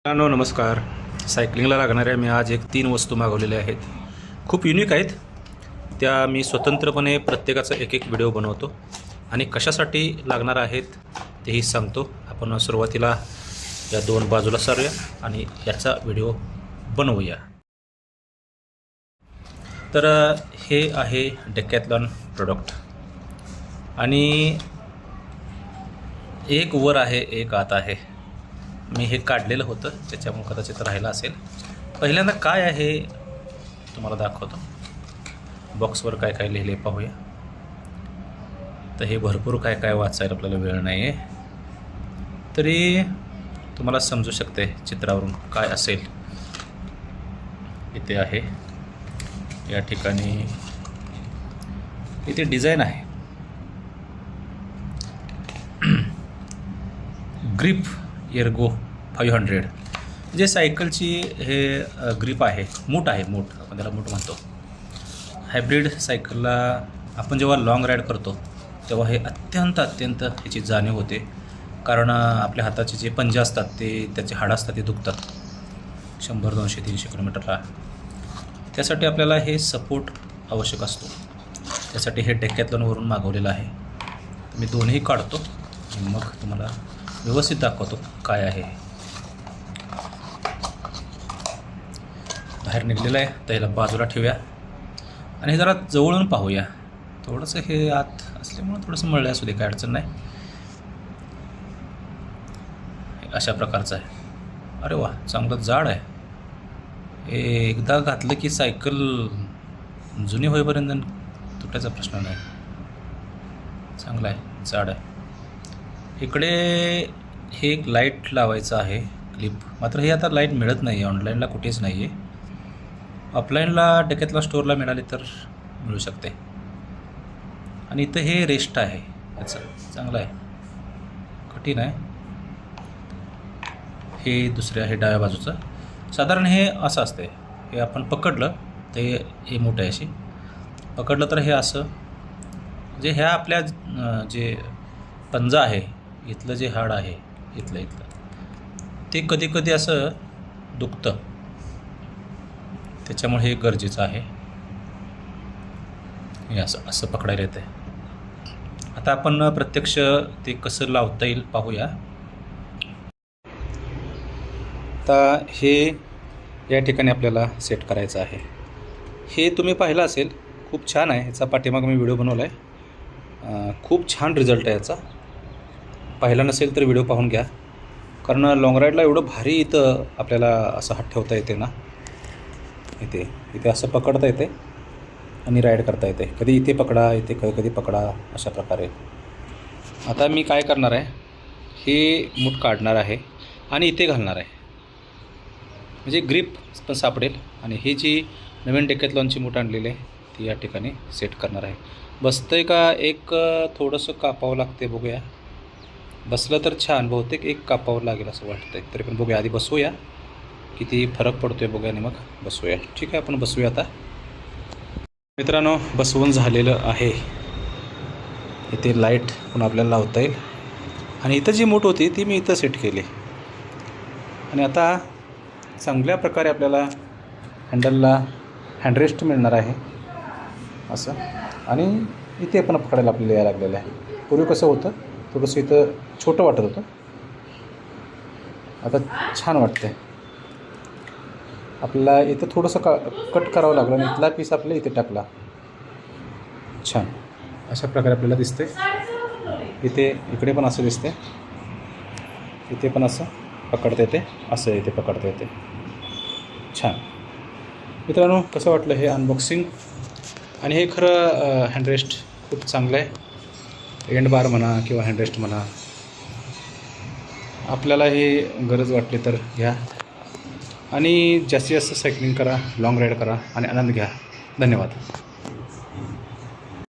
मित्रांनो नमस्कार. सायकलिंगला लागणाऱ्या मी आज 3 वस्तू मागवलेल्या आहेत. खूप युनिक आहेत. त्या मी स्वतंत्रपणे प्रत्येकाचा एक व्हिडिओ बनवतो आणि कशासाठी लागणार आहेत तेही सांगतो. आपण सुरुवातीला या 2 बाजूला सारूया आणि याचा व्हिडिओ बनवूया. तर हे आहे डेकॅथलॉन प्रोडक्ट आणि एक वर आहे एक आत आहे. मी हे काढलेलं होतं त्याच्यामुळे कदाचित राहिलं असेल. पहिल्यांदा काय आहे तुम्हाला दाखवतो. बॉक्सवर काय काय लिहिले पाहूया. तर हे भरपूर काय काय वाचायला आपल्याला वेळ नाही आहे, तरी तुम्हाला समजू शकते चित्रावरून काय असेल. इथे आहे या ठिकाणी इथे डिझाईन आहे. ग्रिप एर्गो 500 जे सायकलची हे ग्रिप आहे. मूठ आहे, मूठ आपण त्याला मूठ म्हणतो. हायब्रिड सायकलला आपण जेव्हा लॉंग राईड करतो तेव्हा हे अत्यंत ह्याची जाणीव होते, कारण आपल्या हाताचे जे पंजे असतात ते त्याचे हाडं असतात ते दुखतात 100, 200, 300 किलोमीटरला. त्यासाठी आपल्याला हे सपोर्ट आवश्यक असतो. त्यासाठी हे डेकॅथलॉनवरून मागवलेलं आहे. मी दोन्ही काढतो आणि मग तुम्हाला व्यवस्थित दाखवतो काय आहे. बाहेर निघलेलं आहे तर ह्याला बाजूला ठेवूया आणि हे जरा जवळून पाहूया. थोडंसं हे आत असल्यामुळं थोडंसं मळलं असू दे, काय अडचण नाही. अशा प्रकारचं आहे. अरे वा, चांगलं जाड आहे. हे एकदा घातलं की सायकल जुनी होईपर्यंत तुटायचा प्रश्न नाही. चांगलं आहे, जाड आहे. इकडे हे एक लाईट लावायचं आहे क्लिप. मात्र हे आता लाईट मिळत नाही आहे, ऑनलाईनला कुठेच नाही आहे. ऑफलाईनला डेकॅथलॉन स्टोअरला मिळाली तर मिळू शकते. आणि इथं हे रेस्ट आहे याचं, चांगलं आहे, कठीण आहे. हे दुसरे आहे डाव्या बाजूचं. साधारण हे असं असते. हे आपण पकडलं तर हे मोठं आहे. अशी पकडलं तर हे असं, म्हणजे ह्या आपल्या जे पंजा आहे इथलं जे हाड आहे इथलं ते कधी कधी असं दुखतं. त्याच्यामुळे हे गरजेचं आहे. हे असं असं पकडायला येतं. आता आपण प्रत्यक्ष ते कसं लावता येईल पाहूया. आता हे या ठिकाणी आपल्याला सेट करायचं आहे. हे तुम्ही पाहिलं असेल, खूप छान आहे. ह्याचा पाठीमाग मी व्हिडिओ बनवला आहे. खूप छान रिझल्ट आहे याचा. पाहिला नसेल तर व्हिडिओ पाहून घ्या, कारण लाँग राईडला एवढं भारी इथं आपल्याला असं हात ठेवता येते ना. इथे असं पकडता येते आणि राईड करता येते. कधी इथे पकडा, इथे कधी पकडा, अशा प्रकारे. आता मी काय करणार आहे, हे मूठ काढणार आहे आणि इथे घालणार आहे, म्हणजे ग्रिप पण सापडेल. आणि ही जी नवीन डेकॅथलॉनची मूठ आणलेली आहे ती या ठिकाणी सेट करणार आहे. बसतंय का एक थोडंसं कापावं लागते, बघूया. बसलं तर छान. बहुतेक एक कापावं लागेल असं वाटतंय. तरी पण बघूया, आधी बसवूया किती फरक पडतो आहे बघूया आणि मग बसवूया. ठीक आहे, आपण बसवूया. आता मित्रांनो बसवून झालेलं आहे. इथे लाईट पण आपल्याला लावता येईल आणि इथं जी मूठ होती ती मी इथं सेट केली. आणि आता चांगल्या प्रकारे आपल्याला हँडलला हँडरेस्ट मिळणार आहे असं. आणि इथे पण पकडायला आपल्याला यायला लागलेलं आहे. पूर्वी कसं होतं, थोडंसं इथं छोटं वाटत होतं, आता छान वाटतंय. आपल्याला इथं थोडंसं कट करावं लागलं आणि इथला पीस आपल्याला इथे टाकला. छान अशा प्रकारे आपल्याला दिसते. इकडे पण असं दिसते, इथे पण असं पकडता येते, असं इथे पकडता येते. छान मित्रांनो, कसं वाटलं हे अनबॉक्सिंग. आणि हे खरं हँडरेस्ट खूप चांगलं आहे. एंड बार म्हणा किंवा हँडरेस्ट म्हणा, आपल्याला हे गरज वाटली तर घ्या. आणि जास्तीत जास्त सायकलिंग करा, लाँग राईड करा आणि आनंद घ्या. धन्यवाद.